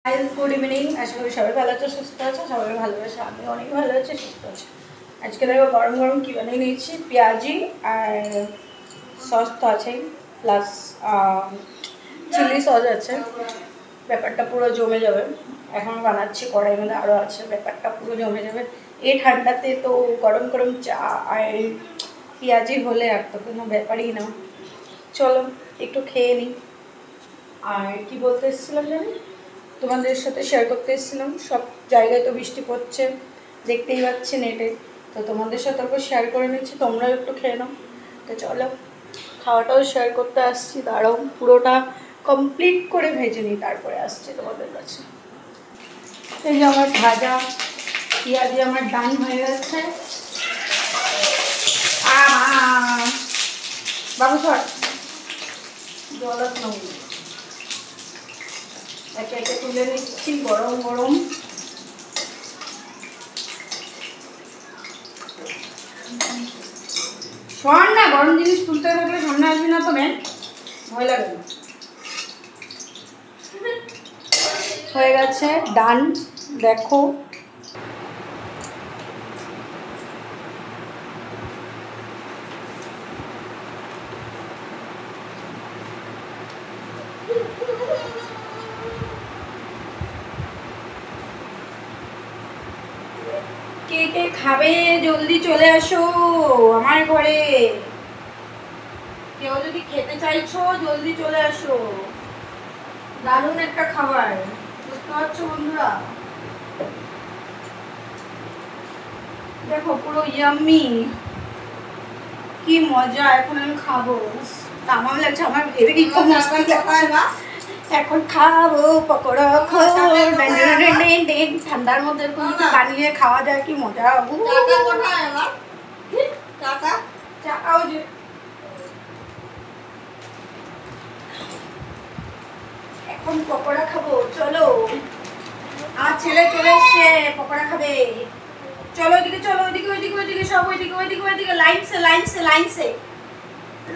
Guys good evening. আশা করি সবাই ভালো আছে, সুস্থ আছে। সবাই ভালোবাসে, আমি অনেক ভালো আছি, সুস্থ আছি। আজকে দেখো গরম গরম কী বানিয়ে নিয়েছি, পেঁয়াজি আর সস তো আছেই, প্লাস চিলি সস আছে। ব্যাপারটা পুরো জমে যাবে। এখন বানাচ্ছি, কড়াই মধ্যে আরও আছে, ব্যাপারটা পুরো জমে যাবে। এই ঠান্ডাতে তো গরম গরম চা আর পেঁয়াজি হলে আর তো কোনো ব্যাপারই না। চলো একটু খেয়ে নিই। আর কি বলতে এসেছিলাম জানি, তোমাদের সাথে শেয়ার করতে এসেছিলাম। সব জায়গায় তো বৃষ্টি পড়ছে, দেখতেই পাচ্ছি নেটে। তো তোমাদের সাথে ওকে শেয়ার করে নিচ্ছি, তোমরাও একটু খেয়ে নাও। তো চলো খাওয়াটাও শেয়ার করতে আসছি। দাঁড়াও পুরোটা কমপ্লিট করে ভেজে নিই, তারপরে আসছি তোমাদের কাছে। এই যে আমার ভাজা পেঁয়াজি আমার ডান হয়ে গেছে। বাবু সর, জলাস নয়, একে একে তুলে নিচ্ছি গরম গরম। শোন না, গরম জিনিস তুলতে থাকলে সামনে আসবি না তো মেন, ভয় লাগে না। হয়ে গেছে, ডান। দেখো কে কে খাবে জলদি চলে আসো আমার ঘরে। কেউ যদি খেতে চাইছো জলদি চলে আসো, দারুণ একটা খাবার, বুঝতে পারছো বন্ধুরা? দেখো পুরো ইয়াম্মি, কি মজা। এখন আমি খাবো, তামাম লাগছে আমার ভেবে, কি মস্তি লাগছে। এখন খাবো পকোড়া, ঠান্ডার মধ্যে বানিয়ে খাওয়া যায়, কি মজা। এখন পকোড়া খাবো, চলো। আমার ছেলে চলে এসছে, পকোড়া খাবে। চলো ওইদিকে, চলো ওইদিকে, ওইদিকে ওইদিকে, সব ওইদিকে ওইদিকে ওইদিকে, লাইনসে লাইনসে লাইনসে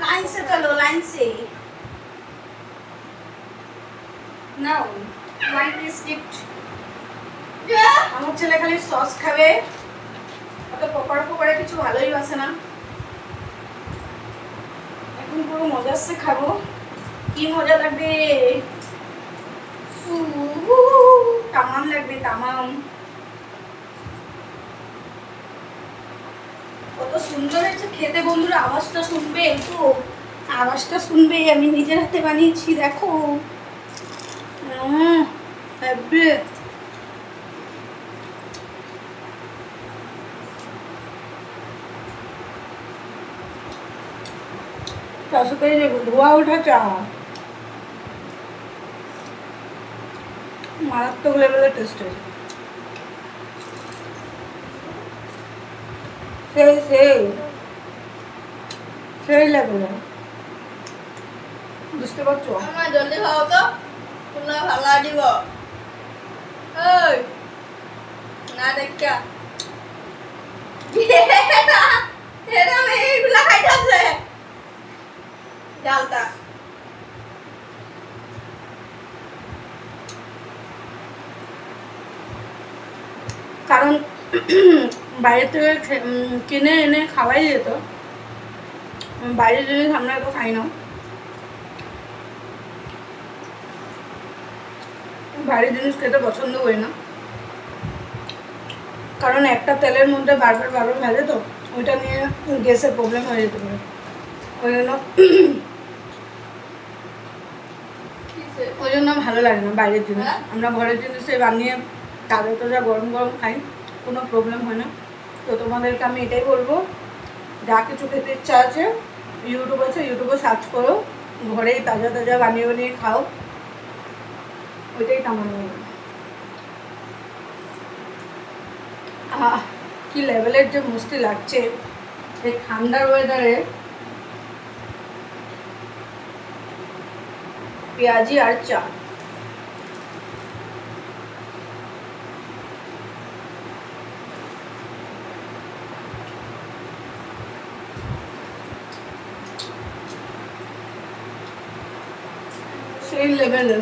লাইনসে, চলো লাইনসে। নাও ওয়ান পিস গিফট। আমার ছেলে খালি সস খাবে, অত পকোড়া ফকোড়া কিছু ভালোই বাসে না। এখন পুরো মজাচ্ছে খাবো, কি মজা লাগবে, তামাম লাগবে, তামাম। কত সুন্দর হয়েছে খেতে বন্ধুরা, আওয়াজটা শুনবে একটু, আওয়াজটা শুনবে। আমি নিজের হাতে বানিয়েছি, দেখো। তার সাথে ধোয়া ওঠা চা, মারাত্মক লেভেলের টেস্ট হয়েছে। সেই সেই সেই লেভেলে, বুঝতে পারছো? আমার জলদি খাও তো, তোমরা ভালো দিব। ওই না দেখা এরা এইগুলা খাইতাছে ডালটা। কারণ বাইরে থেকে কিনে এনে খাওয়াই যেত, বাইরের জিনিস আমরা এত খাই না। বাইরের জিনিস খেতে পছন্দ করি না, কারণ একটা তেলের মধ্যে বারবার বারবার ভাজে, তো ওইটা নিয়ে গ্যাসের প্রবলেম হয়ে যেতে পারে। ওই জন্য ভালো লাগে না বাইরের জিনিস। আমরা ঘরের জিনিসে বানিয়ে তাজা তাজা গরম গরম খাই, কোনো প্রবলেম হয় না। তো তোমাদেরকে আমি এটাই বলবো, যা কিছু খেতে ইচ্ছা আছে, ইউটিউব আছে, ইউটিউবে সার্চ করো, ঘরেই তাজা তাজা বানিয়ে বানিয়ে খাও, ওইটাই তেমন। কি লেভেলের যে মিষ্টি লাগছে এই ঠান্ডার ওয়েদারে, পেঁয়াজি আর চা।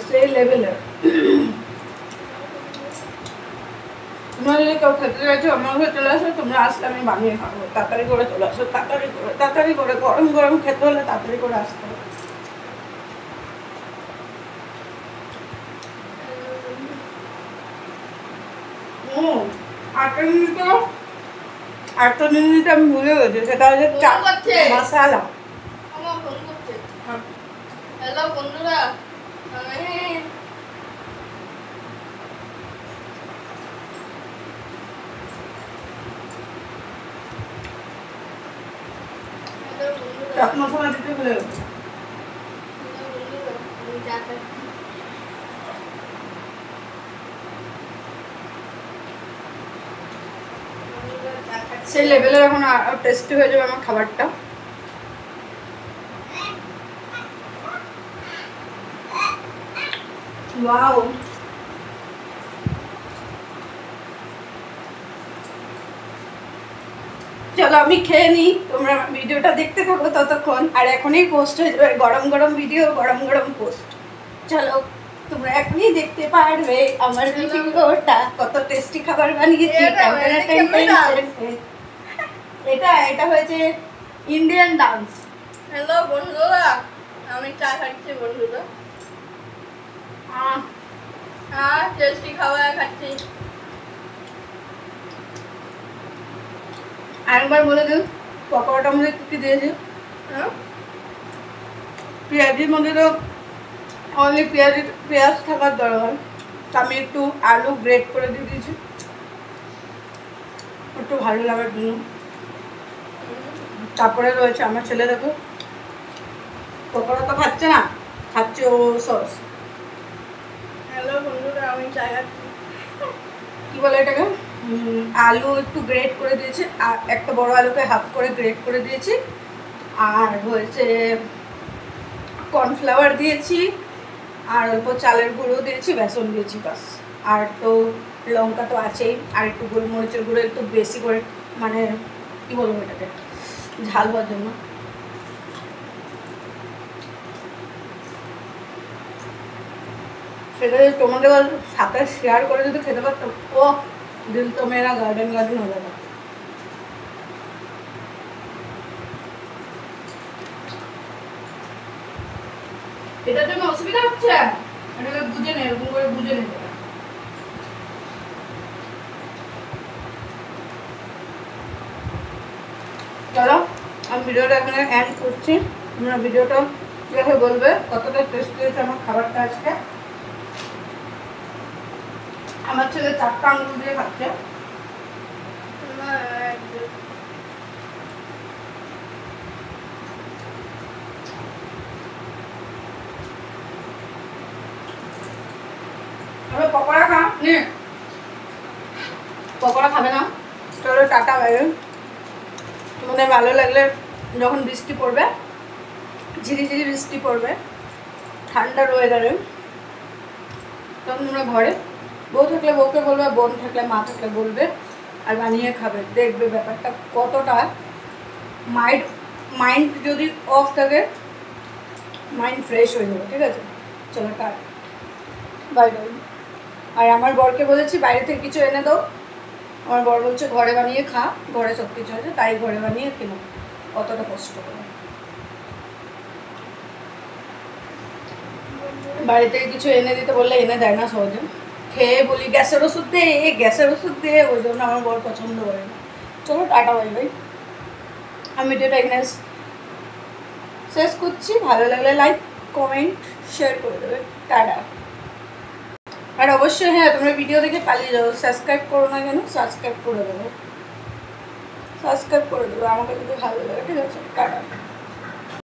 সেই লেভেলের তোমরা যদি কেউ খেতে চাইছো আমার ঘরে চলে আসো, তোমরা আসলে আমি বানিয়ে খাবো। তাড়াতাড়ি করে চলে আসো, তাড়াতাড়ি করে গরম গরম খেতে হলে তাড়াতাড়ি করে আসতে হবে। আরেকটা জিনিস আমি ভুলে গেছি, সেটা হচ্ছে চাট মশালা। আমার ফোন করছে। হ্যালো বন্ধুরা, চাট মশলা দিতে ভুলে গেছি। সেই লেভেলের এখন টেস্টি হয়ে যাবে আমার খাবারটা। ওয়াও, চলো আমি খেয়ে নিই, তোমরা ভিডিওটা দেখতে থাকো ততক্ষণ। আর এখনই পোস্ট হয়ে যাবে গরম গরম ভিডিও, গরম গরম পোস্ট। চলো তোমরা এখনই দেখতে পারবে আমার ভিডিওটা কত টেস্টি খাবার বানিয়েছি। এটা হয়েছে ইন্ডিয়ান ডান্স। হ্যালো বন্ধুরা, আমি চা খাচ্ছি বন্ধুরা। টেস্টি খাবার খাচ্ছি। আরেকবার বলে দিন পকোড়াটার মধ্যে কি কি দিয়েছি। পেঁয়াজির মধ্যে তো অনলি পেঁয়াজ থাকার দরকার, আমি একটু আলু গ্রেট করে দিয়ে দিয়েছি একটু ভালো লাগার জন্য। তারপরে রয়েছে আমার ছেলে, দেখো পকোড়া তো খাচ্ছে না, খাচ্ছে ও সস। হ্যালো বন্ধুরা, আমি চা খাচ্ছি। কি বলে এটাকে, আলু একটু গ্রেট করে দিয়েছি, আর একটা বড় আলুকে হাফ করে গ্রেট করে দিয়েছি। আর হয়েছে কর্নফ্লাওয়ার দিয়েছি, আর অল্প চালের গুঁড়ো দিয়েছি, বেসন দিয়েছি, বাস। আর তো লঙ্কা তো আছেই, আর একটু গোলমরিচের গুঁড়ো একটু বেশি করে, মানে কি বলবো এটাকে, ঝাল হওয়ার জন্য। সেটা যদি তোমাদের সাথে শেয়ার করে যদি খেতে পারতাম, ও দিল তো মেরা গার্ডেন হয়ে যাবে। এটার জন্য অসুবিধা হচ্ছে, এটাকে বুঝে নে, এরকম করে বুঝে নেবে। চলো আমি ভিডিওটা এখানে এন্ড করছি। তোমরা ভিডিওটা দেখে বলবে কতটা টেস্টি হয়েছে আমার খাবারটা আজকে। আমার ছেলে 4টা আঙুল দিয়ে খাচ্ছে। পকোড়া খা, পকোড়া খাবে না? চলো টাটা, বাইরে। তোমাদের ভালো লাগলে যখন বৃষ্টি পড়বে, ঝিরিঝিরি বৃষ্টি পড়বে ঠান্ডার ওয়েদারে, তখন তোমরা ঘরে বউ থাকলে বউকে বলবে, বোন থাকলে মা থাকলে বলবে, আর বানিয়ে খাবে। দেখবে ব্যাপারটা কতটা মাইন্ড যদি অফ থাকে, মাইন্ড ফ্রেশ হয়ে যাবে। ঠিক আছে, চলো টাটা, বাই বাই। আর আমার বরকে বলেছি বাইরে থেকে কিছু এনে দাও। আমার বর বলছে ঘরে বানিয়ে খা, ঘরে সব কিছু আছে, তাই ঘরে বানিয়ে খেলো, অতটা কষ্ট করে। বাড়ি থেকে কিছু এনে দিতে বললে এনে দেয় না সহজে। খেয়ে বলি গ্যাসের ওষুধ দে, গ্যাসের ওষুধ দে, ওই জন্য আমার বর পছন্দ করে না। চলো টাটা, বাই বাই। আমি ভিডিওটা এখানে শেষ করছি। ভালো লাগলে লাইক, কমেন্ট, শেয়ার করে দেবে। টাটা। আর অবশ্যই হ্যাঁ, তোমরা ভিডিও দেখে পালিয়ে যাও, সাবস্ক্রাইব করো না কেন, সাবস্ক্রাইব করে দেবো, সাবস্ক্রাইব করে দেবো আমাকে যদি ভালো লাগে। ঠিক আছে, টাটা।